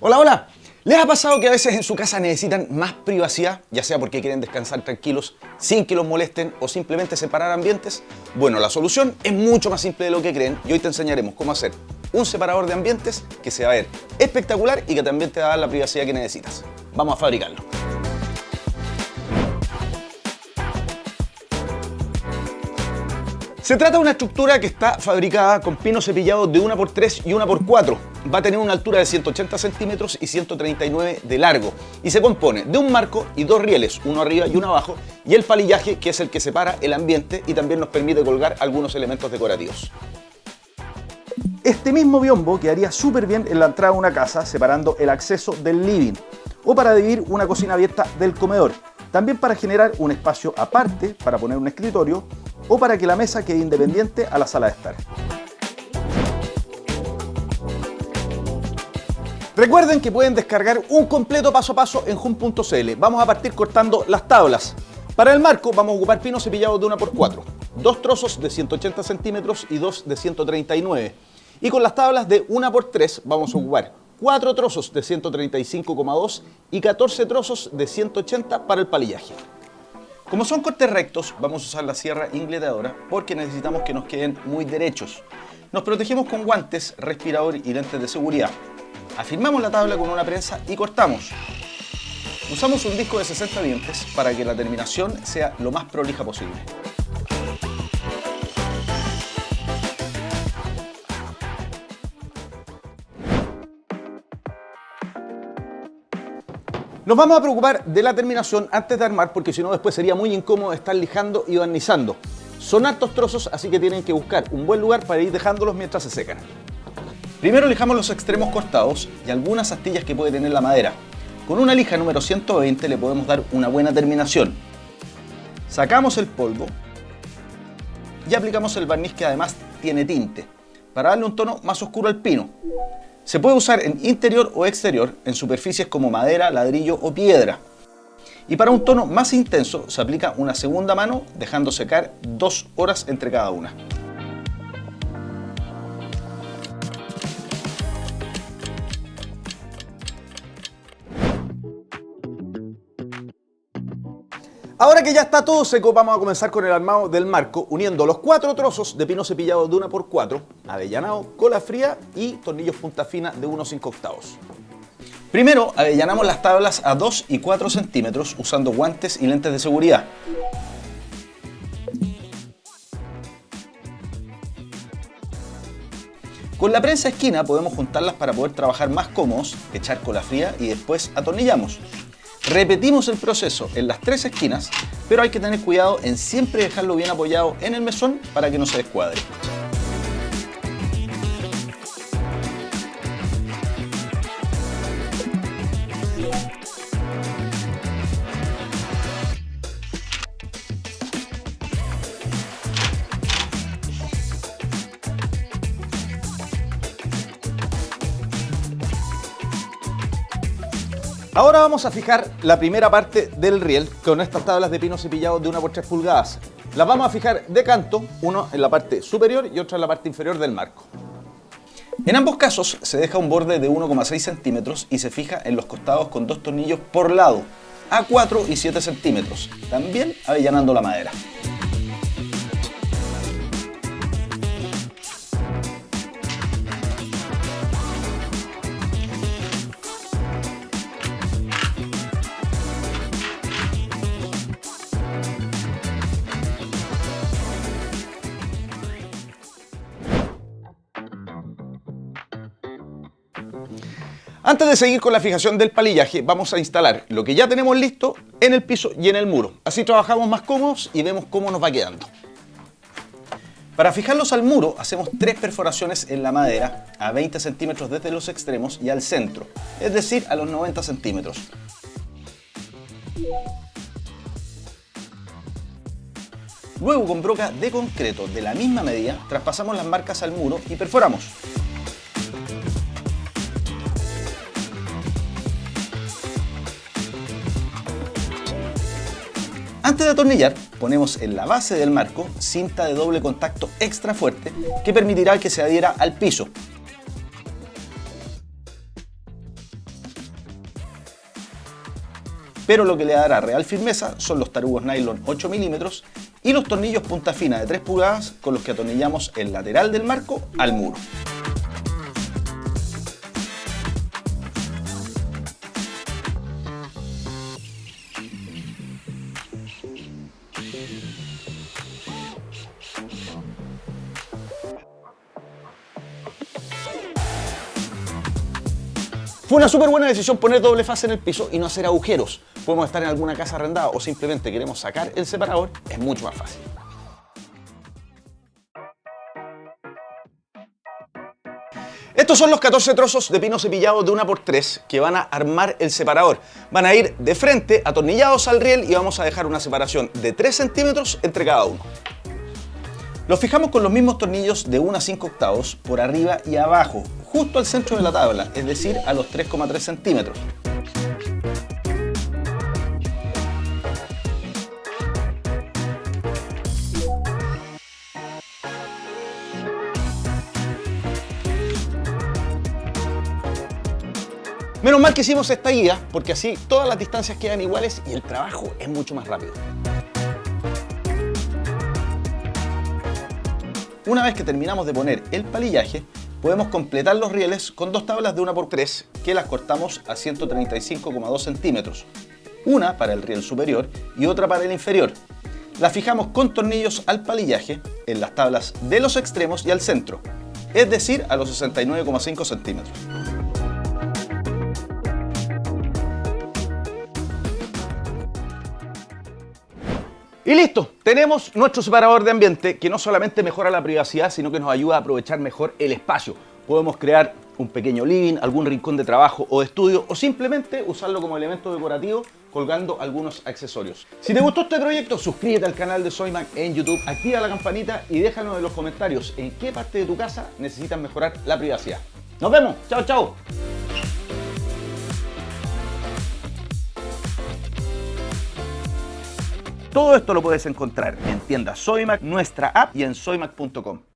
Hola, hola. ¿Les ha pasado que a veces en su casa necesitan más privacidad? Ya sea porque quieren descansar tranquilos, sin que los molesten o simplemente separar ambientes. Bueno, la solución es mucho más simple de lo que creen y hoy te enseñaremos cómo hacer un separador de ambientes que se va a ver espectacular y que también te va a dar la privacidad que necesitas. Vamos a fabricarlo. Se trata de una estructura que está fabricada con pino cepillado de 1x3 y 1x4. Va a tener una altura de 180 centímetros y 139 de largo. Y se compone de un marco y dos rieles, uno arriba y uno abajo, y el palillaje, que es el que separa el ambiente y también nos permite colgar algunos elementos decorativos. Este mismo biombo quedaría súper bien en la entrada de una casa, separando el acceso del living, o para dividir una cocina abierta del comedor. También para generar un espacio aparte para poner un escritorio, o para que la mesa quede independiente a la sala de estar. Recuerden que pueden descargar un completo paso a paso en jun.cl. Vamos a partir cortando las tablas. Para el marco vamos a ocupar pino cepillado de 1x4, dos trozos de 180 centímetros y dos de 139. Y con las tablas de 1x3 vamos a ocupar 4 trozos de 135,2 y 14 trozos de 180 para el palillaje. Como son cortes rectos, vamos a usar la sierra ingleteadora porque necesitamos que nos queden muy derechos. Nos protegemos con guantes, respirador y lentes de seguridad. Afirmamos la tabla con una prensa y cortamos. Usamos un disco de 60 dientes para que la terminación sea lo más prolija posible. Nos vamos a preocupar de la terminación antes de armar porque si no después sería muy incómodo estar lijando y barnizando. Son hartos trozos, así que tienen que buscar un buen lugar para ir dejándolos mientras se secan. Primero lijamos los extremos cortados y algunas astillas que puede tener la madera. Con una lija número 120 le podemos dar una buena terminación. Sacamos el polvo y aplicamos el barniz que además tiene tinte, para darle un tono más oscuro al pino. Se puede usar en interior o exterior, en superficies como madera, ladrillo o piedra. Y para un tono más intenso se aplica una segunda mano, dejando secar 2 horas entre cada una. Ahora que ya está todo seco, vamos a comenzar con el armado del marco, uniendo los 4 trozos de pino cepillado de 1x4, avellanado, cola fría y tornillos punta fina de 1/5. Primero, avellanamos las tablas a 2 y 4 centímetros usando guantes y lentes de seguridad. Con la prensa esquina podemos juntarlas para poder trabajar más cómodos, echar cola fría y después atornillamos. Repetimos el proceso en las 3 esquinas, pero hay que tener cuidado en siempre dejarlo bien apoyado en el mesón para que no se descuadre. Ahora vamos a fijar la primera parte del riel con estas tablas de pino cepillado de 1x3 pulgadas. Las vamos a fijar de canto, uno en la parte superior y otro en la parte inferior del marco. En ambos casos se deja un borde de 1,6 centímetros y se fija en los costados con 2 tornillos por lado, a 4 y 7 centímetros, también avellanando la madera. Antes de seguir con la fijación del palillaje, vamos a instalar lo que ya tenemos listo en el piso y en el muro. Así trabajamos más cómodos y vemos cómo nos va quedando. Para fijarlos al muro, hacemos 3 perforaciones en la madera a 20 centímetros desde los extremos y al centro, es decir, a los 90 centímetros. Luego, con broca de concreto de la misma medida, traspasamos las marcas al muro y perforamos. Antes de atornillar, ponemos en la base del marco cinta de doble contacto extra fuerte que permitirá que se adhiera al piso. pero lo que le dará real firmeza son los tarugos nylon 8 milímetros y los tornillos punta fina de 3 pulgadas con los que atornillamos el lateral del marco al muro. Fue una súper buena decisión poner doble fase en el piso y no hacer agujeros. Podemos estar en alguna casa arrendada o simplemente queremos sacar el separador, es mucho más fácil. Estos son los 14 trozos de pino cepillado de 1x3 que van a armar el separador. Van a ir de frente, atornillados al riel y vamos a dejar una separación de 3 centímetros entre cada uno. Los fijamos con los mismos tornillos de 1 a 5 octavos por arriba y abajo, justo al centro de la tabla, es decir, a los 3,3 centímetros. Menos mal que hicimos esta guía, porque así todas las distancias quedan iguales y el trabajo es mucho más rápido. Una vez que terminamos de poner el palillaje, podemos completar los rieles con dos tablas de 1x3 que las cortamos a 135,2 centímetros. Una para el riel superior y otra para el inferior. Las fijamos con tornillos al palillaje, en las tablas de los extremos y al centro, es decir, a los 69,5 centímetros. Y listo, tenemos nuestro separador de ambiente que no solamente mejora la privacidad, sino que nos ayuda a aprovechar mejor el espacio. Podemos crear un pequeño living, algún rincón de trabajo o de estudio o simplemente usarlo como elemento decorativo colgando algunos accesorios. Si te gustó este proyecto, suscríbete al canal de Soymac en YouTube, activa la campanita y déjanos en los comentarios en qué parte de tu casa necesitas mejorar la privacidad. ¡Nos vemos! ¡Chao, chao! Todo esto lo puedes encontrar en tiendas Soymac, nuestra app y en soymac.com.